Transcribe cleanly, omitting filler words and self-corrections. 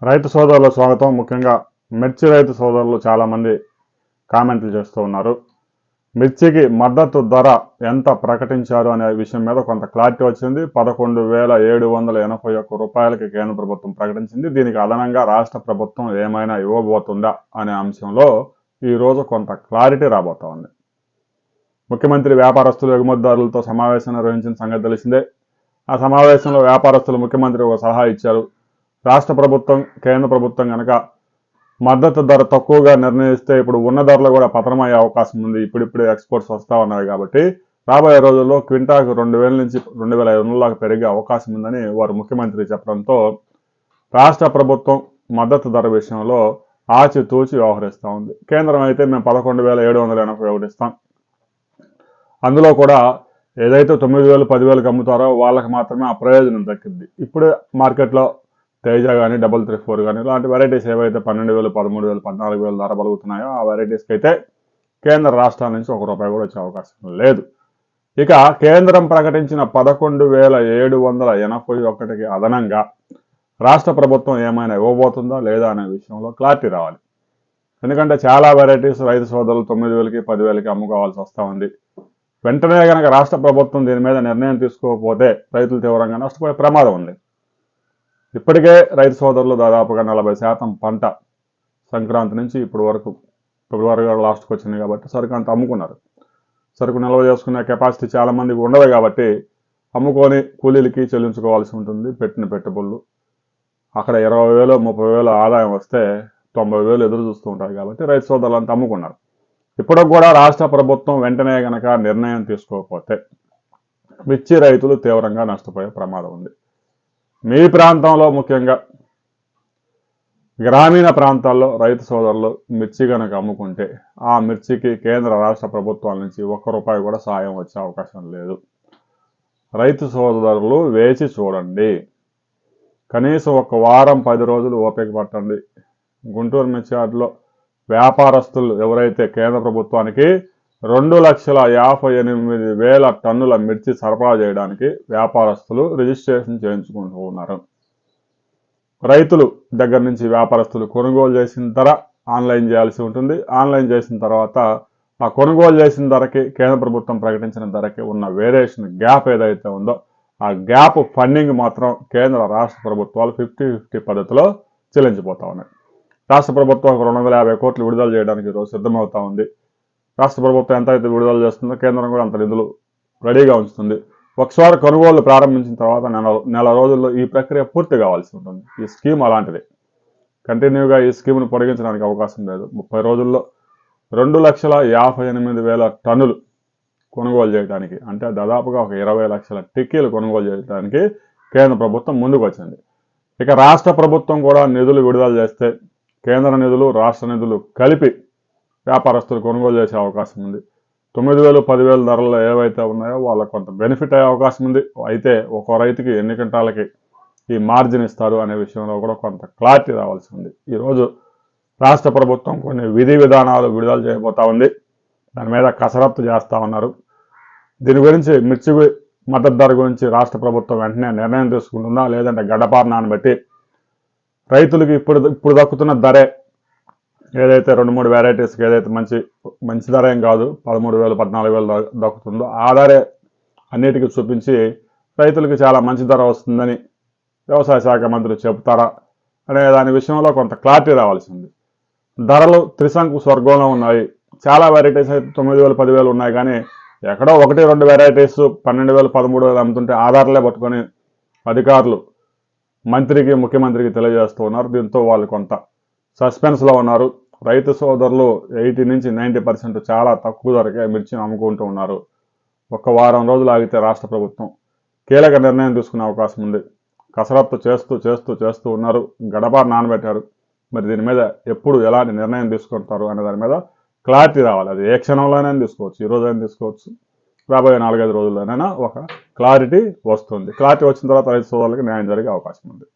రైతు సోదరుల స్వాగతం. ముఖ్యంగా మిర్చి రైతు సోదరులు చాలామంది కామెంట్లు చేస్తూ ఉన్నారు. మిర్చికి మద్దతు ధర ఎంత ప్రకటించారు అనే విషయం మీద కొంత క్లారిటీ వచ్చింది. 11,781 రూపాయలకి కేంద్ర ప్రభుత్వం ప్రకటించింది. దీనికి అదనంగా రాష్ట్ర ప్రభుత్వం ఏమైనా ఇవ్వబోతుందా అనే అంశంలో ఈరోజు కొంత క్లారిటీ రాబోతా ఉంది. ముఖ్యమంత్రి వ్యాపారస్తులు ఎగుమతిదారులతో సమావేశం నిర్వహించిన సంగతి తెలిసిందే. ఆ సమావేశంలో వ్యాపారస్తులు ముఖ్యమంత్రి ఒక సలహా ఇచ్చారు. రాష్ట్ర ప్రభుత్వం కేంద్ర ప్రభుత్వం కనుక మద్దతు ధర తక్కువగా నిర్ణయిస్తే ఇప్పుడు ఉన్న ధరలు కూడా పతనమయ్యే అవకాశం ఉంది. ఇప్పుడిప్పుడే ఎక్స్పోర్ట్స్ వస్తూ ఉన్నాయి కాబట్టి రాబోయే రోజుల్లో క్వింటాకు 2,000 నుంచి 2,500 దాకా పెరిగే అవకాశం ఉందని వారు ముఖ్యమంత్రి చెప్పడంతో రాష్ట్ర ప్రభుత్వం మద్దతు ధర విషయంలో ఆచితూచి వ్యవహరిస్తూ ఉంది. కేంద్రం అయితే మేము 11,781 ఇస్తాం, అందులో కూడా ఏదైతే 9,000 10,000కి అమ్ముతారో వాళ్ళకి మాత్రమే ఆ ప్రయోజనం దక్కింది. ఇప్పుడే మార్కెట్లో తేజ కానీ 334 కానీ ఇలాంటి వెరైటీస్ ఏవైతే 12,000 13,000 14,000 ధర పలుకుతున్నాయో ఆ వెరైటీస్కి అయితే కేంద్ర రాష్ట్రాల నుంచి ₹1 కూడా వచ్చే అవకాశం లేదు. ఇక కేంద్రం ప్రకటించిన 11,781కి అదనంగా రాష్ట్ర ప్రభుత్వం ఏమైనా ఇవ్వబోతుందా లేదా అనే విషయంలో క్లారిటీ రావాలి. ఎందుకంటే చాలా వెరైటీస్ రైతు సోదరులు 9,000కి 10,000కి అమ్ముకోవాల్సి వస్తూ ఉంది. వెంటనే కనుక రాష్ట్ర ప్రభుత్వం దీని మీద నిర్ణయం తీసుకోకపోతే రైతులు తీవ్రంగా నష్టపోయే ప్రమాదం ఉంది. ఇప్పటికే రైతు సోదరులు దాదాపుగా 40% పంట సంక్రాంతి నుంచి ఇప్పటి వరకు ఫిబ్రవరి లాస్ట్కి వచ్చింది కాబట్టి సరుకు అంత అమ్ముకున్నారు. సరుకు నిల్వ చేసుకునే కెపాసిటీ చాలామందికి ఉండదు కాబట్టి అమ్ముకొని కూలీలకి చెల్లించుకోవాల్సి ఉంటుంది. పెట్టిన పెట్టుబడులు అక్కడ 20,000 30,000 ఆదాయం వస్తే 90,000 ఎదురు చూస్తూ ఉంటారు కాబట్టి రైతు సోదరులు అంతా అమ్ముకున్నారు. ఇప్పటికి కూడా రాష్ట్ర ప్రభుత్వం వెంటనే కనుక నిర్ణయం తీసుకోకపోతే మిర్చి రైతులు తీవ్రంగా నష్టపోయే ప్రమాదం ఉంది. మీ ప్రాంతంలో ముఖ్యంగా గ్రామీణ ప్రాంతాల్లో రైతు సోదరులు మిర్చి కనుక అమ్ముకుంటే ఆ మిర్చికి కేంద్ర రాష్ట్ర ప్రభుత్వాల నుంచి ₹1 కూడా సాయం వచ్చే అవకాశం లేదు. రైతు సోదరులు వేచి చూడండి. కనీసం 1 వారం 10 రోజులు ఓపిక పట్టండి. గుంటూరు మిర్చి యార్డులో వ్యాపారస్తులు ఎవరైతే కేంద్ర ప్రభుత్వానికి 2,58,000 టన్నుల మిర్చి సరఫరా చేయడానికి వ్యాపారస్తులు రిజిస్ట్రేషన్ చేయించుకుంటూ ఉన్నారు. రైతులు దగ్గర నుంచి వ్యాపారస్తులు కొనుగోలు చేసిన ధర ఆన్లైన్ చేయాల్సి ఉంటుంది. ఆన్లైన్ చేసిన తర్వాత ఆ కొనుగోలు చేసిన ధరకి కేంద్ర ప్రభుత్వం ప్రకటించిన ధరకి ఉన్న వేరియేషన్ గ్యాప్ ఏదైతే ఉందో ఆ గ్యాప్ ఫండింగ్ మాత్రం కేంద్ర రాష్ట్ర ప్రభుత్వాలు 50-50 పద్ధతిలో చెల్లించిపోతా ఉన్నాయి. రాష్ట్ర ప్రభుత్వం 250 కోట్లు విడుదల చేయడానికి ఈరోజు సిద్ధమవుతా ఉంది. రాష్ట్ర ప్రభుత్వం ఎంత అయితే విడుదల చేస్తుందో కేంద్రం కూడా అంత నిధులు రెడీగా ఉంచుతుంది. ఒకసారి కొనుగోలు ప్రారంభించిన తర్వాత నెల రోజుల్లో ఈ ప్రక్రియ పూర్తి కావాల్సి ఉంటుంది. ఈ స్కీమ్ అలాంటిది. కంటిన్యూగా ఈ స్కీమ్ను పొడిగించడానికి అవకాశం లేదు. 30 రోజుల్లో 2,58,000 టన్నులు కొనుగోలు చేయడానికి, అంటే దాదాపుగా ఒక 20 లక్షల టిక్కీలు కొనుగోలు చేయడానికి కేంద్ర ప్రభుత్వం ముందుకు వచ్చింది. ఇక రాష్ట్ర ప్రభుత్వం కూడా నిధులు విడుదల చేస్తే కేంద్ర నిధులు రాష్ట్ర నిధులు కలిపి వ్యాపారస్తులు కొనుగోలు చేసే అవకాశం ఉంది. 9,000 10,000 ధరలు ఏవైతే ఉన్నాయో వాళ్ళకు కొంత బెనిఫిట్ అయ్యే అవకాశం ఉంది. అయితే ఒక్కో రైతుకి ఎన్ని క్వింటాలకి ఈ మార్జిన్ ఇస్తారు అనే విషయంలో కూడా కొంత క్లారిటీ రావాల్సి ఉంది. ఈరోజు రాష్ట్ర ప్రభుత్వం కొన్ని విధి విధానాలు విడుదల చేయబోతా ఉంది. దాని మీద కసరత్తు చేస్తూ ఉన్నారు. దీని గురించి మిర్చి మద్దతు ధర గురించి రాష్ట్ర ప్రభుత్వం వెంటనే నిర్ణయం తీసుకుంటుందా లేదంటే గడ్డపార నానబెట్టి రైతులకి ఇప్పుడు దక్కుతున్న ధరే ఏదైతే 2-3 వెరైటీస్కి ఏదైతే మంచి ధర ఏం కాదు 13,000 14,000 దక్కుతుందో ఆ ధరే అన్నిటికీ చూపించి రైతులకి చాలా మంచి ధర వస్తుందని వ్యవసాయ శాఖ మంత్రులు చెబుతారా అనే దాని విషయంలో కొంత క్లారిటీ రావాల్సి ఉంది. ధరలు త్రిశంకు స్వర్గంలో ఉన్నాయి. చాలా వెరైటీస్ అయితే 9,000 10,000 ఉన్నాయి, కానీ ఎక్కడో 1-2 వెరైటీస్ 12,000 13,000 అమ్ముతుంటే ఆధారాలే పట్టుకొని అధికారులు మంత్రికి ముఖ్యమంత్రికి తెలియజేస్తూ ఉన్నారు. దీంతో వాళ్ళు కొంత సస్పెన్స్లో ఉన్నారు. రైతు సోదరులు 80 నుంచి 90% చాలా తక్కువ ధరకే మిర్చిని అమ్ముకుంటూ ఉన్నారు. 1 వారం రోజులు ఆగితే రాష్ట్ర ప్రభుత్వం కీలక నిర్ణయం తీసుకునే అవకాశం ఉంది. కసరత్తు చేస్తూ ఉన్నారు. గడపార నానబెట్టారు. మరి దీని మీద ఎప్పుడు ఎలాంటి నిర్ణయం తీసుకుంటారు అనే దాని మీద క్లారిటీ రావాలి. అది ఏ క్షణంలోనైనా తీసుకోవచ్చు, ఈ రోజైనా తీసుకోవచ్చు, రాబోయే 4-5 రోజుల్లోనైనా ఒక క్లారిటీ వస్తుంది. క్లారిటీ వచ్చిన తర్వాత రైతు సోదరులకు న్యాయం జరిగే అవకాశం ఉంది.